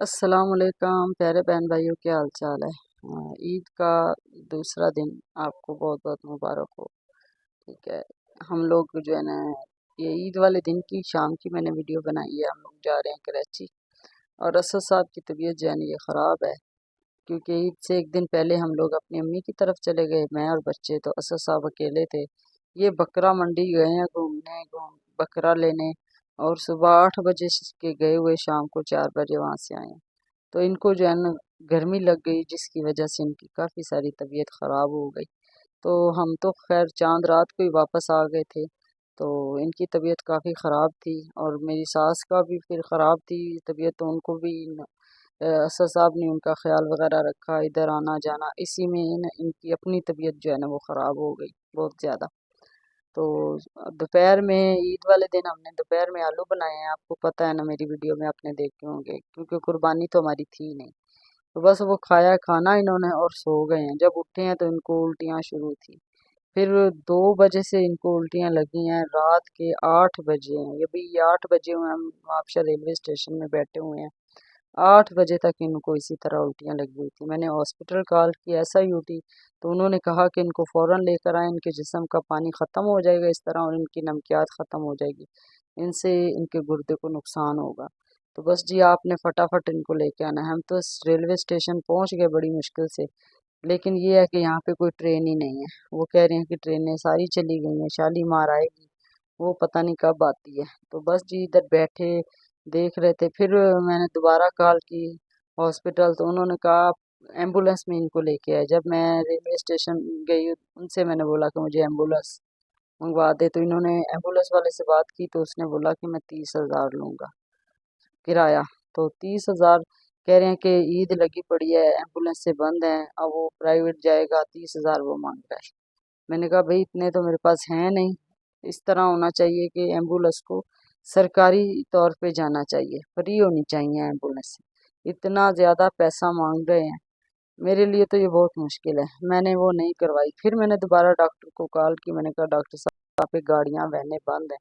अस्सलाम वालेकुम प्यारे बहन भाइयों, क्या हाल चाल है। ईद का दूसरा दिन आपको बहुत बहुत मुबारक हो। ठीक है, हम लोग जो है ना, ये ईद वाले दिन की शाम की मैंने वीडियो बनाई है। हम लोग जा रहे हैं कराची और असद साहब की तबीयत जो है ना ये ख़राब है, क्योंकि ईद से एक दिन पहले हम लोग अपनी अम्मी की तरफ चले गए, मैं और बच्चे। तो असद साहब अकेले थे। ये बकरा मंडी गए हैं घूम बकरा लेने, और सुबह 8 बजे के गए हुए शाम को 4 बजे वहाँ से आए हैं। तो इनको जो है ना गर्मी लग गई, जिसकी वजह से इनकी काफ़ी सारी तबीयत ख़राब हो गई। तो हम तो खैर चांद रात को ही वापस आ गए थे। तो इनकी तबीयत काफ़ी ख़राब थी, और मेरी सास का भी फिर ख़राब थी तबीयत, तो उनको भी असद साहब ने उनका ख्याल वगैरह रखा, इधर आना जाना, इसी में इनकी अपनी तबीयत जो है ना वो ख़राब हो गई बहुत ज़्यादा। तो दोपहर में ईद वाले दिन हमने दोपहर में आलू बनाए हैं। आपको पता है ना, मेरी वीडियो में आपने देखे होंगे, क्योंकि कुर्बानी तो हमारी थी नहीं। तो बस वो खाया खाना इन्होंने और सो गए हैं। जब उठे हैं तो इनको उल्टियाँ शुरू थी। फिर 2 बजे से इनको उल्टियाँ लगी हैं, रात के 8 बजे हैं। ये भी 8 बजे हुए, हम आपशा रेलवे स्टेशन में बैठे हुए हैं। 8 बजे तक इनको इसी तरह उल्टियाँ लगी हुई थी। मैंने हॉस्पिटल कॉल की, SIUT, तो उन्होंने कहा कि इनको फ़ौरन लेकर आएँ, इनके जिस्म का पानी ख़त्म हो जाएगा इस तरह, और इनकी नमकियात ख़त्म हो जाएगी, इनसे इनके गुर्दे को नुकसान होगा। तो बस जी, आपने फटाफट इनको लेके आना है। हम तो रेलवे स्टेशन पहुंच गए बड़ी मुश्किल से, लेकिन ये है कि यहाँ पे कोई ट्रेन ही नहीं है। वो कह रहे हैं कि ट्रेनें सारी चली गई हैं, शालीमार आएगी, वो पता नहीं कब आती है। तो बस जी, इधर बैठे देख रहे थे। फिर मैंने दोबारा कॉल की हॉस्पिटल, तो उन्होंने कहा आप एम्बुलेंस में इनको लेके आए। जब मैं रेलवे स्टेशन गई, उनसे मैंने बोला कि मुझे एम्बुलेंस मंगवा दे, तो इन्होंने एम्बुलेंस वाले से बात की, तो उसने बोला कि मैं 30,000 लूँगा किराया। तो 30,000 कह रहे हैं कि ईद लगी पड़ी है, एम्बुलेंस से बंद है, अब वो प्राइवेट जाएगा, 30,000 वो मांग रहा है। मैंने कहा भाई, इतने तो मेरे पास हैं नहीं। इस तरह होना चाहिए कि एम्बुलेंस को सरकारी तौर पे जाना चाहिए, फ्री होनी चाहिए एम्बुलेंस। इतना ज़्यादा पैसा मांग रहे हैं, मेरे लिए तो ये बहुत मुश्किल है। मैंने वो नहीं करवाई। फिर मैंने दोबारा डॉक्टर को कॉल की, मैंने कहा डॉक्टर साहब, पे गाड़ियाँ वैनें बंद हैं,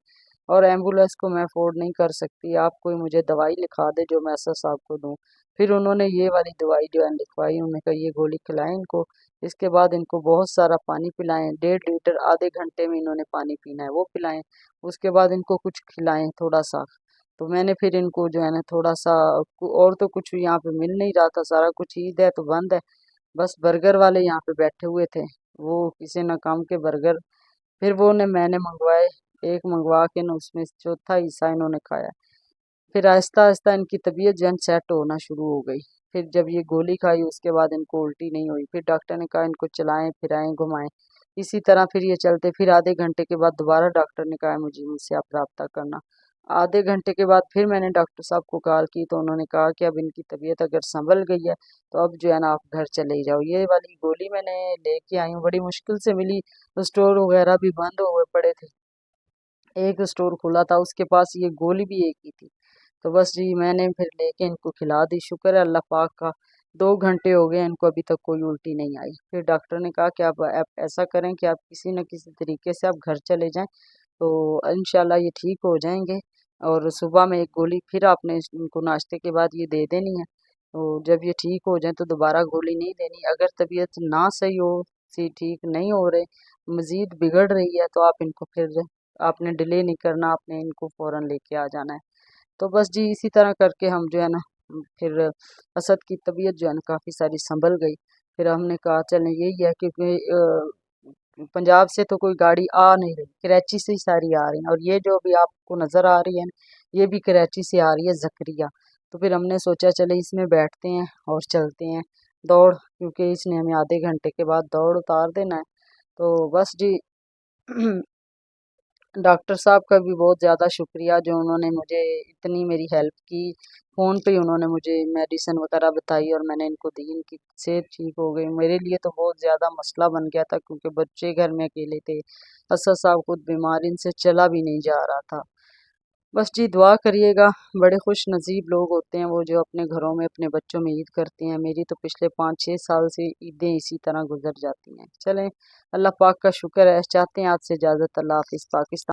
और एम्बुलेंस को मैं अफोर्ड नहीं कर सकती, आप कोई मुझे दवाई लिखा दे जो मैं असद साहब को दूँ। फिर उन्होंने ये वाली दवाई जो है लिखवाई, उन्होंने कहा ये गोली खिलाएं इनको, इसके बाद इनको बहुत सारा पानी पिलाएं, 1.5 लीटर आधे घंटे में इन्होंने पानी पीना है वो पिलाएं। उसके बाद इनको कुछ खिलाएं थोड़ा सा। तो मैंने फिर इनको जो है ना थोड़ा सा, और तो कुछ यहाँ पे मिल नहीं रहा था, सारा कुछ ईद है तो बंद है। बस बर्गर वाले यहाँ पे बैठे हुए थे, वो किसी न काम के बर्गर। फिर वो ने मैंने मंगवाए, एक मंगवा के ना उसमें चौथा हिस्सा इन्होंने खाया। फिर आहिस्ता आहिस्ता इनकी तबीयत जन सेट होना शुरू हो गई। फिर जब ये गोली खाई, उसके बाद इनको उल्टी नहीं हुई। फिर डॉक्टर ने कहा इनको चलाएं फिराएं घुमाएं। इसी तरह फिर ये चलते, फिर आधे घंटे के बाद दोबारा डॉक्टर ने कहा मुझसे आप रब्ता करना। आधे घंटे के बाद फिर मैंने डॉक्टर साहब को कॉल की, तो उन्होंने कहा कि अब इनकी तबीयत अगर संभल गई है तो अब जो है ना आप घर चले जाओ। ये वाली गोली मैंने लेके आई हूँ, बड़ी मुश्किल से मिली। स्टोर वगैरह भी बंद हुए पड़े थे, एक स्टोर खुला था, उसके पास ये गोली भी एक ही थी। तो बस जी, मैंने फिर लेके इनको खिला दी। शुक्र है अल्लाह पाक का, 2 घंटे हो गए इनको अभी तक कोई उल्टी नहीं आई। फिर डॉक्टर ने कहा कि आप ऐसा करें कि आप किसी न किसी तरीके से आप घर चले जाएं, तो इंशाल्लाह ये ठीक हो जाएंगे। और सुबह में एक गोली फिर आपने इनको नाश्ते के बाद ये दे देनी है। तो जब ये ठीक हो जाए तो दोबारा गोली नहीं देनी। अगर तबीयत ना सही हो, सी ठीक नहीं हो रहे, मज़ीद बिगड़ रही है, तो आप इनको फिर, आपने डिले नहीं करना, आपने इनको फ़ौरन लेके आ जाना है। तो बस जी, इसी तरह करके हम जो है ना, फिर असद की तबीयत जो है ना काफ़ी सारी संभल गई। फिर हमने कहा चलें, यही है, क्योंकि पंजाब से तो कोई गाड़ी आ नहीं रही, कराची से ही सारी आ रही हैं। और ये जो भी आपको नज़र आ रही है ये भी कराची से आ रही है, जकरिया। तो फिर हमने सोचा चले इसमें बैठते हैं और चलते हैं दौड़, क्योंकि इसने हमें आधे घंटे के बाद दौड़ उतार देना है। तो बस जी, डॉक्टर साहब का भी बहुत ज़्यादा शुक्रिया, जो उन्होंने मुझे इतनी मेरी हेल्प की। फ़ोन पे ही उन्होंने मुझे मेडिसिन वगैरह बताई और मैंने इनको दी, इनकी सेहत ठीक हो गई। मेरे लिए तो बहुत ज़्यादा मसला बन गया था, क्योंकि बच्चे घर में अकेले थे, असद साहब खुद बीमार, इनसे चला भी नहीं जा रहा था। बस जी, दुआ करिएगा। बड़े खुश नसीब लोग होते हैं वो जो अपने घरों में अपने बच्चों में ईद करते हैं। मेरी तो पिछले 5-6 साल से ईदें इसी तरह गुजर जाती हैं। चलें, अल्लाह पाक का शुक्र है। चाहते हैं आज से इजाज़त। अल्लाह हाफिज़। पाकिस्तान।